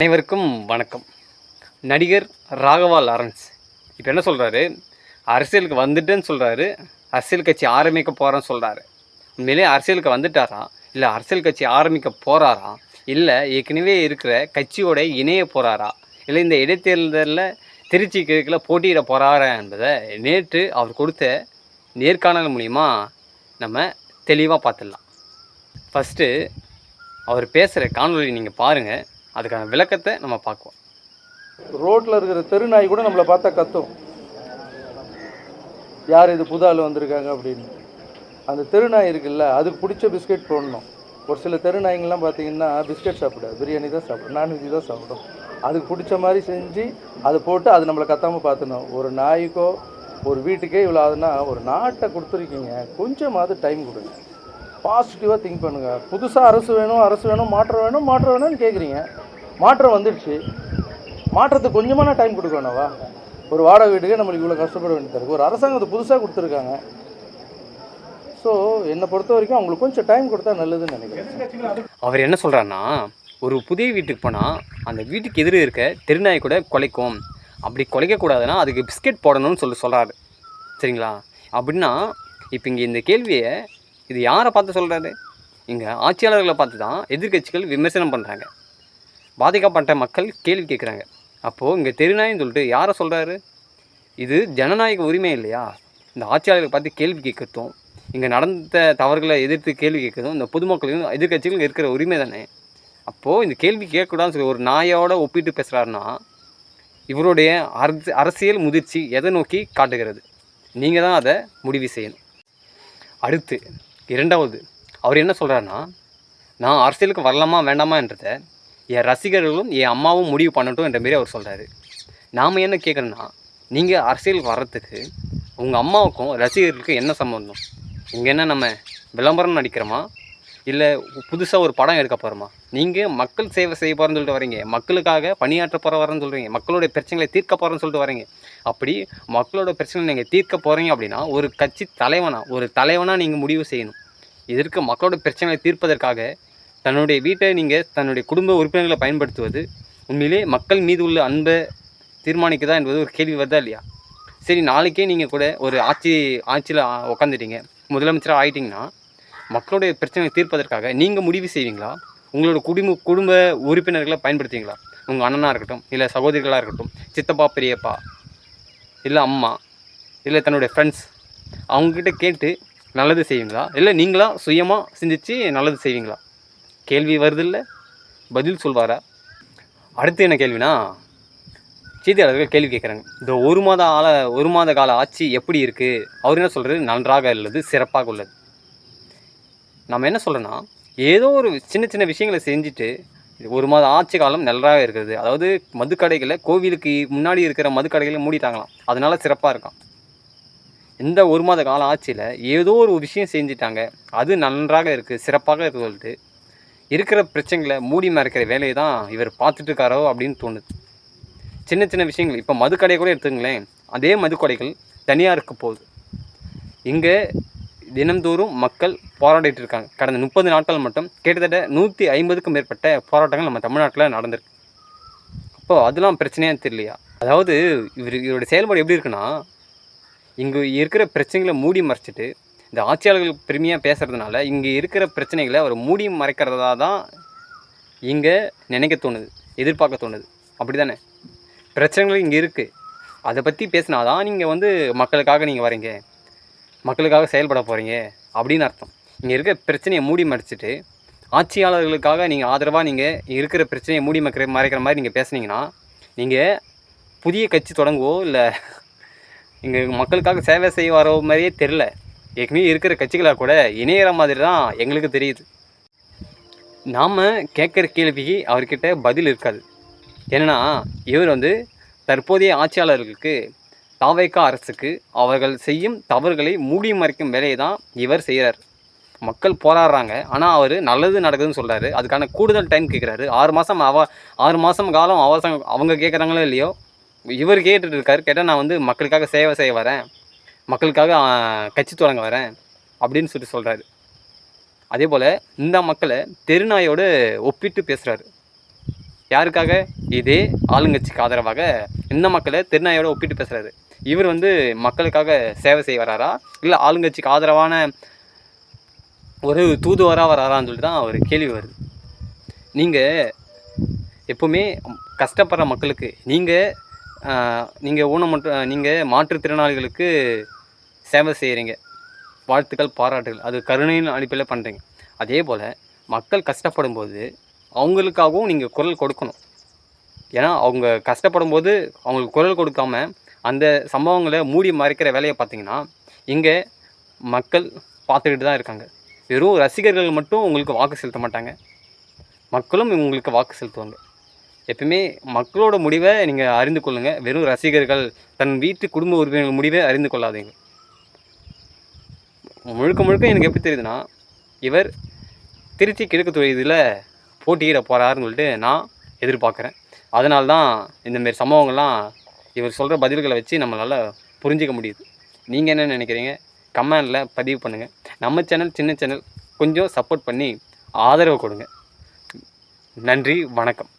அனைவருக்கும் வணக்கம். நடிகர் ராகவா லாரன்ஸ் இப்போ என்ன சொல்கிறாரு, அரசியலுக்கு வந்துட்டேன்னு சொல்கிறாரு, அரசியல் கட்சி ஆரம்பிக்க போகிறேன்னு சொல்கிறாரு. உண்மையிலே அரசியலுக்கு வந்துட்டாரா, இல்லை அரசியல் கட்சி ஆரம்பிக்க போகிறாரா, இல்லை ஏற்கனவே இருக்கிற கட்சியோட இணைய போகிறாரா, இல்லை இந்த இடைத்தேர்தலில் திருச்சி கிழக்கில் போட்டியிட போகிறாரா என்பதை நேற்று அவர் கொடுத்த நேர்காணல் மூலிமா நம்ம தெளிவாக பார்த்துடலாம். ஃபஸ்ட்டு அவர் பேசுகிற காணொலி நீங்கள் பாருங்கள், அதுக்கான விளக்கத்தை நம்ம பார்க்குவோம். ரோட்டில் இருக்கிற தெருநாய் கூட நம்மளை பார்த்தா கத்தும், யார் இது புது ஆள் வந்திருக்காங்க அப்படின்னு. அந்த தெருநாய் இருக்குல்ல, அதுக்கு பிடிச்ச பிஸ்கெட் போடணும். ஒரு சில தெருநாய்ங்கள்லாம் பார்த்தீங்கன்னா பிஸ்கெட் சாப்பிடாது, பிரியாணி தான் சாப்பிடும், நான்வெஜ் தான் சாப்பிடும். அதுக்கு பிடிச்ச மாதிரி செஞ்சு அதை போட்டு அது நம்மளை கத்தாமல் பார்த்துணும். ஒரு நாய்க்கோ ஒரு வீட்டுக்கே இவ்வளோ ஆகுதுன்னா, ஒரு நாட்டை கொடுத்துருக்கீங்க, கொஞ்சமாவது டைம் கொடுங்க, பாசிட்டிவாக திங்க் பண்ணுங்கள். புதுசாக அரசு வேணும், மாற்றம் வேணும்னு கேட்குறீங்க. மாற்றம் வந்துடுச்சு, மாற்றத்துக்கு கொஞ்சமான டைம் கொடுக்கணும்வா? ஒரு வாடகை வீட்டுக்கே நம்மளுக்கு இவ்வளோ கஷ்டப்பட வேண்டியது இருக்குது. ஒரு அரசாங்கத்தை புதுசாக கொடுத்துருக்காங்க. ஸோ என்னை பொறுத்த வரைக்கும் அவங்களுக்கு கொஞ்சம் டைம் கொடுத்தா நல்லதுன்னு நினைக்கிறேன். அவர் என்ன சொல்கிறாருன்னா, ஒரு புதிய வீட்டுக்கு போனால் அந்த வீட்டுக்கு எதிரே இருக்க தெருநாய் கூட குலைக்கும், அப்படி குலைக்கக்கூடாதுன்னா அதுக்கு பிஸ்கெட் போடணும்னு சொல்கிறாரு. சரிங்களா? அப்படின்னா இப்போ இங்கே இந்த கேள்வியை இது யாரை பார்த்து சொல்கிறாரு? இங்கே ஆட்சியாளர்களை பார்த்து தான் எதிர்கட்சிகள் விமர்சனம் பண்ணுறாங்க, பாதிக்கப்பட்ட மக்கள் கேள்வி கேட்குறாங்க. அப்போது இங்கே தெருநாயின்னு சொல்லிட்டு யாரை சொல்கிறாரு? இது ஜனநாயக உரிமை இல்லையா? இந்த ஆட்சியாளர்களை பார்த்து கேள்வி கேட்கறதும், இங்கே நடந்த தவறுகளை எதிர்த்து கேள்வி கேட்கறதும் இந்த பொதுமக்களும் எதிர்கட்சிகளும் இருக்கிற உரிமை தானே. அப்போது இந்த கேள்வி கேட்கக்கூடாதுன்னு சொல்லி ஒரு நாயோட ஒப்பிட்டு பேசுகிறாருன்னா, இவருடைய அரசியல் முதிர்ச்சி எதை நோக்கி காட்டுகிறது? நீங்கள் தான் அதை முடிவு செய்யணும். அடுத்து இரண்டாவது அவர் என்ன சொல்கிறாருன்னா, நான் அரசியலுக்கு வரலாமா வேண்டாமான்றதை என் ரசிகர்களும் என் அம்மாவும் முடிவு பண்ணட்டும் என்ற மாரி அவர் சொல்கிறாரு. நாம் என்ன கேட்குறோன்னா, நீங்கள் அரசியலுக்கு வர்றதுக்கு உங்கள் அம்மாவுக்கும் ரசிகர்களுக்கும் என்ன சம்பந்தம்? இங்கே என்ன நம்ம விளம்பரம் நடிக்கிறோமா, இல்லை புதுசாக ஒரு படம் எடுக்க போகிறோமா? நீங்கள் மக்கள் சேவை செய்ய போகிறேன்னு சொல்லிட்டு வரீங்க, மக்களுக்காக பணியாற்ற வரேன்னு சொல்கிறீங்க, மக்களுடைய பிரச்சனைகளை தீர்க்க போகிறேன்னு சொல்லிட்டு வரீங்க. அப்படி மக்களோட பிரச்சனை நீங்கள் தீர்க்க போகிறீங்க அப்படின்னா ஒரு கட்சி தலைவனாக நீங்கள் முடிவு செய்யணும். இதற்கு மக்களோட பிரச்சனைகளை தீர்ப்பதற்காக தன்னுடைய வீட்டை நீங்கள் தன்னுடைய குடும்ப உறுப்பினர்களை பயன்படுத்துவது உண்மையிலே மக்கள் மீது உள்ள அன்பை தீர்மானிக்குதா என்பது ஒரு கேள்வி வருதா இல்லையா? சரி, நாளைக்கே நீங்கள் கூட ஒரு ஆட்சியில் உட்காந்துட்டீங்க, முதலமைச்சராக ஆகிட்டிங்கன்னா மக்களுடைய பிரச்சனையை தீர்ப்பதற்காக நீங்கள் முடிவு செய்வீங்களா? உங்களோட குடும்ப உறுப்பினர்களை பயன்படுத்துவீங்களா? உங்கள் அண்ணனாக இருக்கட்டும், இல்லை சகோதரிகளாக இருக்கட்டும், சித்தப்பா பெரியப்பா, இல்லை அம்மா, இல்லை தன்னுடைய ஃப்ரெண்ட்ஸ், அவங்கக்கிட்ட கேட்டு நல்லது செய்வீங்களா? இல்லை நீங்களாக சுயமாக சிந்தித்து நல்லது செய்வீங்களா? கேள்வி வருதில்ல, பதில் சொல்வாரா? அடுத்து என்ன கேள்வினா, செய்தியாளர்கள் கேள்வி கேட்குறாங்க, இந்த ஒரு மாத கால ஆட்சி எப்படி இருக்குது? அவர் என்ன சொல்கிறது? நன்றாக உள்ளது, சிறப்பாக உள்ளது. நம்ம என்ன சொல்கிறோன்னா, ஏதோ ஒரு சின்ன சின்ன விஷயங்களை செஞ்சுட்டு ஒரு மாத ஆட்சி காலம் நன்றாக இருக்கிறது, அதாவது மதுக்கடைகளை கோவிலுக்கு முன்னாடி இருக்கிற மதுக்கடைகளை மூடிட்டாங்களாம், அதனால் சிறப்பாக இருக்கான். இந்த ஒரு மாத கால ஆட்சியில் ஏதோ ஒரு விஷயம் செஞ்சுட்டாங்க, அது நன்றாக இருக்குது, சிறப்பாக இருக்குது சொல்லிட்டு இருக்கிற பிரச்சனைகளை மூடி மறைக்கிற வேலையை தான் இவர் பார்த்துட்டு இருக்காரோ அப்படின்னு தோணுது. சின்ன சின்ன விஷயங்கள், இப்போ மதுக்கடை கூட எடுத்துங்களேன், அதே மதுக்கடைகள் தனியாருக்கு போகுது. இங்கே தினந்தோறும் மக்கள் போராடிட்டு இருக்காங்க. கடந்த 30 நாட்கள் மட்டும் கிட்டத்தட்ட 150க்கும் மேற்பட்ட போராட்டங்கள் நம்ம தமிழ்நாட்டில் நடந்திருக்கு. அப்போது அதெல்லாம் பிரச்சனையாக தெரியலையா? அதாவது இவருடைய செயல்பாடு எப்படி இருக்குன்னா, இங்கே இருக்கிற பிரச்சனைகளை மூடி மறைச்சிட்டு இந்த ஆட்சியாளர்கள் பெருமையாக பேசுகிறதுனால இங்கே இருக்கிற பிரச்சனைகளை அவர் மூடி மறைக்கிறதா தான் இங்கே நினைக்க தோணுது, எதிர்பார்க்க தோணுது. அப்படி தானே? பிரச்சனைகள் இங்கே இருக்குது, அதை பற்றி பேசினாதான் நீங்கள் மக்களுக்காக நீங்கள் வரீங்க, மக்களுக்காக செயல்பட போகிறீங்க அப்படின்னு அர்த்தம். இங்கே இருக்கிற பிரச்சனையை மூடி மறைச்சிட்டு ஆட்சியாளர்களுக்காக நீங்கள் ஆதரவாக நீங்கள் இருக்கிற பிரச்சனையை மூடி மறைக்கிற மாதிரி நீங்கள் பேசுனீங்கன்னா, நீங்கள் புதிய கட்சி தொடங்குவோ இல்லை இங்கே மக்களுக்காக சேவை செய்ய வர மாதிரியே தெரில. ஏற்கனவே இருக்கிற கட்சிகளாக கூட இணையிற மாதிரி தான் எங்களுக்கு தெரியுது. நாம் கேட்குற கேள்விக்கு அவர்கிட்ட பதில் இருக்காது. ஏன்னா இவர் தற்போதைய ஆட்சியாளர்களுக்கு, தாவேக அரசுக்கு அவர்கள் செய்யும் தவறுகளை மூடி மறைக்கும் வேலையை தான் இவர் செய்கிறார். மக்கள் போராடுறாங்க, ஆனால் அவர் நல்லது நடக்குதுன்னு சொல்கிறாரு, அதுக்கான கூடுதல் டைம் கேட்குறாரு. 6 மாதம் காலம் அவங்க கேட்குறாங்களோ இல்லையோ, இவர் கேட்டுட்டு இருக்காரு. கேட்டால் நான் மக்களுக்காக சேவை செய்ய வரேன், மக்களுக்காக கட்சி தொடங்க வரேன் அப்படின்னு சொல்கிறாரு. அதே போல் இந்த மக்களை தெருநாயோடு ஒப்பிட்டு பேசுகிறாரு. யாருக்காக? இதே ஆளுங்கட்சிக்கு ஆதரவாக இந்த மக்களை திருநாயோட ஒப்பிட்டு பேசுகிறாரு. இவர் வந்து மக்களுக்காக சேவை செய்ய வராரா, இல்லை ஆளுங்கட்சிக்கு ஆதரவான ஒரு தூதுவராக வராரான்னு சொல்லிட்டு தான் ஒரு கேள்வி வருது. நீங்கள் எப்போவுமே கஷ்டப்படுற மக்களுக்கு நீங்கள் ஊனமுற்ற நீங்கள் மாற்றுத்திறனாளிகளுக்கு சேவை செய்கிறீங்க, வாழ்த்துக்கள், பாராட்டுகள். அது கருணையின் அடிப்படையில் பண்ணுறீங்க. அதே போல் மக்கள் கஷ்டப்படும் போது அவங்களுக்காகவும் நீங்கள் குரல் கொடுக்கணும். ஏன்னா அவங்க கஷ்டப்படும் போது அவங்களுக்கு குரல் கொடுக்காம அந்த சம்பவங்களை மூடி மறைக்கிற வேலையை பார்த்தீங்கன்னா இங்கே மக்கள் பார்த்துக்கிட்டு தான் இருக்காங்க. வெறும் ரசிகர்கள் மட்டும் உங்களுக்கு வாக்கு செலுத்த மாட்டாங்க, மக்களும் உங்களுக்கு வாக்கு செலுத்துவாங்க. எப்பவுமே மக்களோட முடிவை நீங்கள் அறிந்து கொள்ளுங்கள். வெறும் ரசிகர்கள், தன் வீட்டு குடும்ப உறுப்பினர்கள் முடிவை அறிந்து கொள்ளாதீங்க. முழுக்க முழுக்க எனக்கு எப்படி தெரியுதுன்னா, இவர் திருச்சி கிழக்கு தொகுதியில் போட்டியிட போகிறாருன்னு சொல்லிட்டு நான் எதிர்பார்க்குறேன். அதனால தான் இந்தமாரி சம்பவங்கள்லாம் இவர் சொல்கிற பதில்களை வச்சு நம்மளால் புரிஞ்சிக்க முடியுது. நீங்கள் என்ன நினைக்கிறீங்க? கமெண்டில் பதிவு பண்ணுங்கள். நம்ம சேனல் சின்ன சேனல், கொஞ்சம் சப்போர்ட் பண்ணி ஆதரவு கொடுங்க. நன்றி, வணக்கம்.